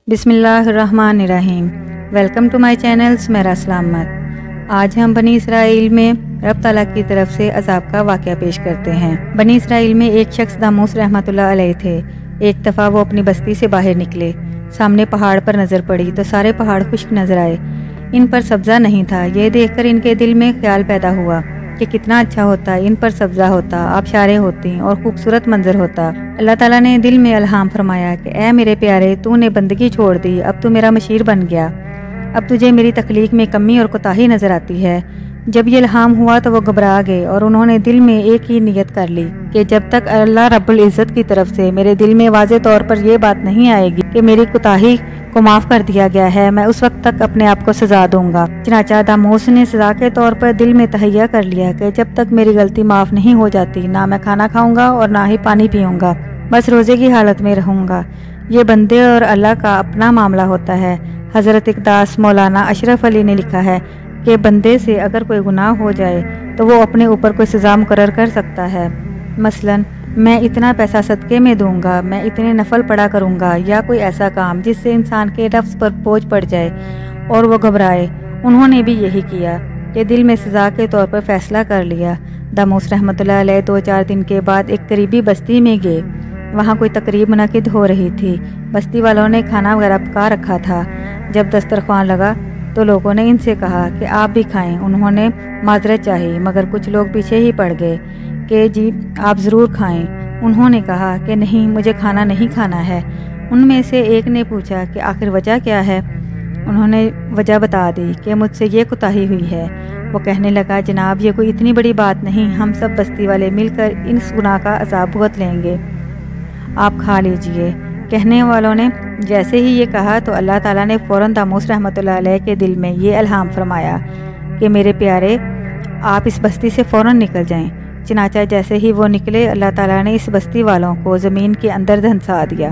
بسم اللہ الرحمن الرحیم۔ Welcome to my channel Sameera Salamat. آج ہم بنی اسرائیل میں رب تعالیٰ کی طرف سے عذاب کا واقعہ پیش کرتے ہیں۔ بنی اسرائیل میں ایک شخص داموس رحمۃ اللہ علیہ تھے۔ ایک دفعہ وہ اپنی بستی سے باہر نکلے، سامنے پہاڑ پر نظر پڑی تو سارے پہاڑ خشک نظر آئے، ان پر سبزہ نہیں تھا۔ یہ دیکھ کر ان کے دل میں خیال پیدا ہوا کہ کتنا اچھا ہوتا ان پر سبزہ ہوتا، آبشاریں ہوتی اور خوبصورت منظر ہوتا۔ اللہ تعالیٰ نے دل میں الہام فرمایا کہ اے میرے پیارے، تو نے بندگی چھوڑ دی، اب تو میرا مشیر بن گیا، اب تجھے میری تخلیق میں کمی اور کوتاہی نظر آتی ہے۔ جب یہ الہام ہوا تو وہ گھبرا گئے اور انہوں نے دل میں ایک ہی نیت کر لی کہ جب تک اللہ رب العزت کی طرف سے میرے دل میں واضح طور پر یہ بات نہیں آئے گی کہ میری کوتاہی کو معاف کر دیا گیا ہے، میں اس وقت تک اپنے آپ کو سزا دوں گا۔ چنانچہ داموس نے سزا کے طور پر دل میں تہیہ کر لیا کہ جب تک میری غلطی معاف نہیں ہو جاتی، نہ میں کھانا کھاؤں گا اور نہ ہی پانی پیوں گا، بس روزے کی حالت میں رہوں گا۔ یہ بندے اور اللہ کا اپنا معاملہ ہوتا ہے۔ حضرت اقداس مولانا اشرف علی نے لکھا ہے کہ بندے سے اگر کوئی گناہ ہو جائے تو وہ اپنے اوپر کوئی سزا مقرر کر سکتا ہے، مثلاً میں اتنا پیسہ صدقے میں دوں گا، میں اتنے نفل پڑھا کروں گا، یا کوئی ایسا کام جس سے انسان کے نفس پر بوجھ پڑ جائے اور وہ گھبرائے۔ انہوں نے بھی یہی کیا کہ دل میں سزا کے طور پر فیصلہ کر لیا۔ داموس رحمۃ اللہ علیہ 2-4 دن کے بعد ایک قریبی بستی میں گئے۔ وہاں کوئی تقریب منعقد ہو رہی تھی۔ بستی والوں نے کھانا وغیرہ پکا رکھا تھا۔ جب دسترخوان لگا تو لوگوں نے ان سے کہا کہ آپ بھی کھائیں۔ انہوں نے معذرت چاہی، مگر کچھ لوگ پیچھے ہی پڑ گئے کہ جی آپ ضرور کھائیں۔ انہوں نے کہا کہ نہیں، مجھے کھانا نہیں کھانا ہے۔ ان میں سے ایک نے پوچھا کہ آخر وجہ کیا ہے؟ انہوں نے وجہ بتا دی کہ مجھ سے یہ کوتاہی ہوئی ہے۔ وہ کہنے لگا جناب یہ کوئی اتنی بڑی بات نہیں، ہم سب بستی والے مل کر اس گناہ کا عذاب بھگت لیں گے، آپ کھا لیجئے۔ کہنے والوں نے جیسے ہی یہ کہا تو اللہ تعالیٰ نے فوراً داموس رحمۃ اللہ علیہ کے دل میں یہ الہام فرمایا کہ میرے پیارے آپ اس بستی سے فوراً نکل جائیں۔ چنانچہ جیسے ہی وہ نکلے، اللہ تعالیٰ نے اس بستی والوں کو زمین کے اندر دھنسا دیا۔